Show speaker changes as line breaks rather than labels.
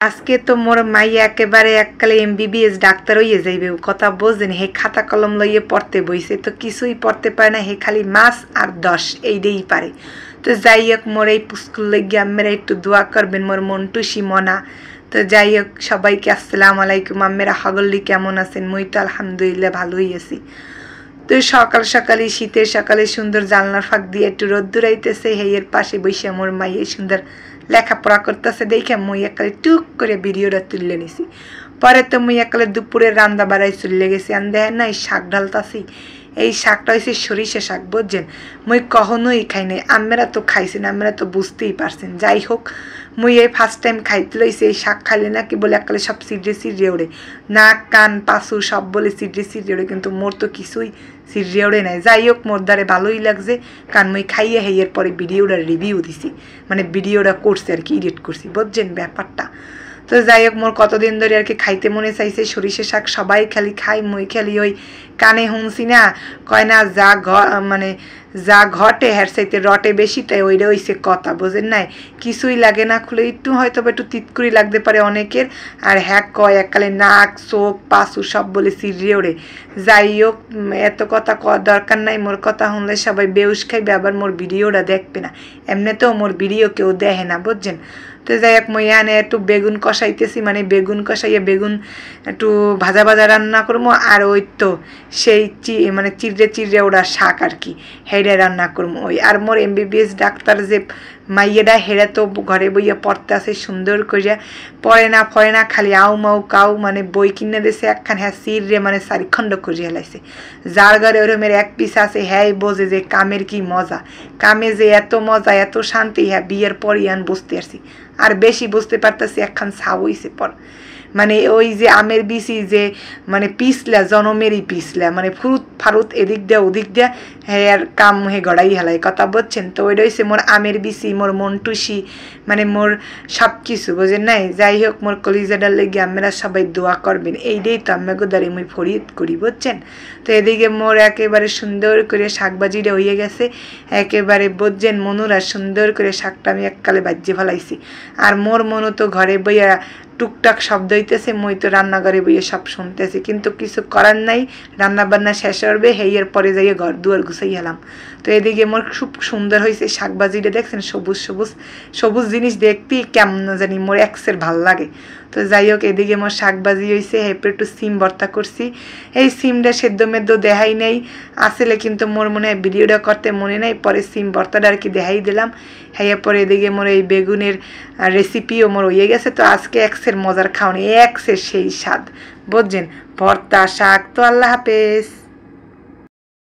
আজকে তো মোর মাইয়া একেবারে এককালে এমবিবিএস ডাক্তার হইয়ে যাইবে কথা বোঝেন হে খাতা কলম লইয়ে পড়তে বইছে তো কিছুই পড়তে পারে না হে খালি মাস আর 10 এইটাই পারে তো যাই হোক মোর এই পুস্কুল লইয়া আম্মেরা একটু দোয়া করবেন মোর মন্টুসি মনা তো যাই হোক সবাইকে আসসালামু আলাইকুম আম্মেরা হগল্লি কেমন আছেন মুই তো আলহামদুলিল্লাহ ভালোই আছি তো সকাল সকালে শীতের সকালে সুন্দর জানলার ফাঁক দিয়ে একটু রোদ্দুর আইতেছে হেয়ের পাশে বসে মোর মাইয়ে সুন্দর লেখাপড়া করতেছে দেখে মুই একালে টুক করে ভিডিওটা তুলে নিছি পরে তো মুই একালে দুপুরে রান্না বাড়াই চলে গেছি আর দেখেন না এই শাক ঢালতাছি এই শাকটা হয়েছে সরিষা শাক বুঝছেন মুই কখনোই খাই নাই আমেরা তো খাইছেন আমেরা তো বুঝতেই পারছেন যাই হোক মুই এই ফার্স্ট টাইম খাইতে লইছি এই শাক খাইলে নাকি বলে একালে সব সিডরে ওড়ে নাক কান পাশু সব বলে সিডরে ওড়ে কিন্তু মোর তো কিছুই সিডরে ওড়ে নাই যাই হোক মোর দ্বারে ভালোই লাগছে কারণ মুই খাইয়ে হেয়ের পরে ভিডিওটা রিভিউ দিছি মানে ভিডিওটা করছি আর কি এডিট করছি বুঝছেন ব্যাপারটা তো যাই হোক মোর কতদিন ধরে আর কি খাইতে মনে চাইছে সরিষা শাক সবাই খালি খাই মুই খালি ওই কানে শুনছি না কয় না মানে যা ঘটে হ্যার চাইতে রটে বেশি তাই ওইটা হইছে কথা বোঝেন নাই কিছুই লাগে না খুলে একটু হয়তো একটু তিতকুরি লাগতে পারে অনেকের আর হ্যাক কয় এককালে নাক চোখ পাশু সব বলে সিরিয়ে ওড়ে যাই হোক এত কথা কওয়ার দরকার নাই মোর কথা শুনলে সবাই বেউস খাইবে আবার মোর ভিডিওটা দেখবে না এমনিতেও মোর ভিডিও কেউ দেখে না বুঝছেন তো যাই হোক মই এখানে একটু বেগুন কষাইতেছি মানে বেগুন কষাইয়ে বেগুন একটু ভাজা ভাজা রান্না করবো আর ওই তো সেই মানে চিড়ে ওরা শাক আর কি হেডে রান্না করবো ওই আর মোর এমবিবিএস ডাক্তার যে মাইয়েরা হেরা তো ঘরে বইয়া পড়তে আসে সুন্দর করিয়া পড়ে না খালি আউ মাউ কাউ মানে বই কিনে দিয়েছে একখান হ্যাঁ চিড়ে মানে চারিখণ্ড করিয়া লাইছে যার ঘরে ওরমের এক পিস আছে হ্যাঁ বোঝে যে কামের কি মজা কামে যে এত মজা এত শান্তি হ্যাঁ বিয়ের পরই আন বুঝতে পারছি আর বেশি বুঝতে পারতেছি একখান ছাউ হইছে পর মানে ওই যে আমের বিচি যে মানে পিছলা জনমেরই পিছলা মানে ফারুত এদিক দেয়া ওদিক দেয়া হ্যাঁ আর কাম হে গড়াই হেলাই কথা বলছেন তো ওইটা হচ্ছে মোর আমের বিচি মোর মন্টুসি মানে মোর সব কিছু বোঝেন নাই যাই হোক মোর কলিজাটার লেগে আমরা সবাই দোয়া করবেন এইটাই তো আমাকে দ্বারে মুই ফরিয়াদ করি বুঝছেন তো এদিকে মোর একেবারে সুন্দর করে শাকবাজিটা হয়ে গেছে একেবারে বুঝছেন মনুরা সুন্দর করে শাকটা আমি এককালে বাজ্যে ফেলাইছি আর মোর মনু তো ঘরে বইয়া টুকটাক শব্দ হইতেছে মই তো রান্নাঘরে বইয়ে সব শুনতেছি কিন্তু কিছু করার নাই রান্না বান্না শেষ হবে হেয়ের পরে যাইয়ে ঘর দুয়ার গুছাই এলাম তো এদিকে মোর খুব সুন্দর হয়েছে শাকবাজিটা দেখছেন সবুজ সবুজ সবুজ জিনিস দেখতেই কেমন জানি মোর এক্সের ভাল লাগে তো যাই হোক এদিকে মোর শাকবাজি হয়েছে এরপর একটু সিম ভর্তা করছি এই সিমটা সেদ্ধ মেদ্ধ দেখাই নেই আসলে কিন্তু মোর মনে হয় ভিডিওটা করতে মনে নেই পরে সিম ভর্তাটা আর কি দেখাই দিলাম হ্যাঁ পরে এদিকে মোর এই বেগুনের রেসিপিও মোর হয়ে গেছে তো আজকে এক্সের মজার খাওয়ানি এক্সের সেই স্বাদ বুঝছেন ভর্তা শাক তো আল্লাহ হাফেজ।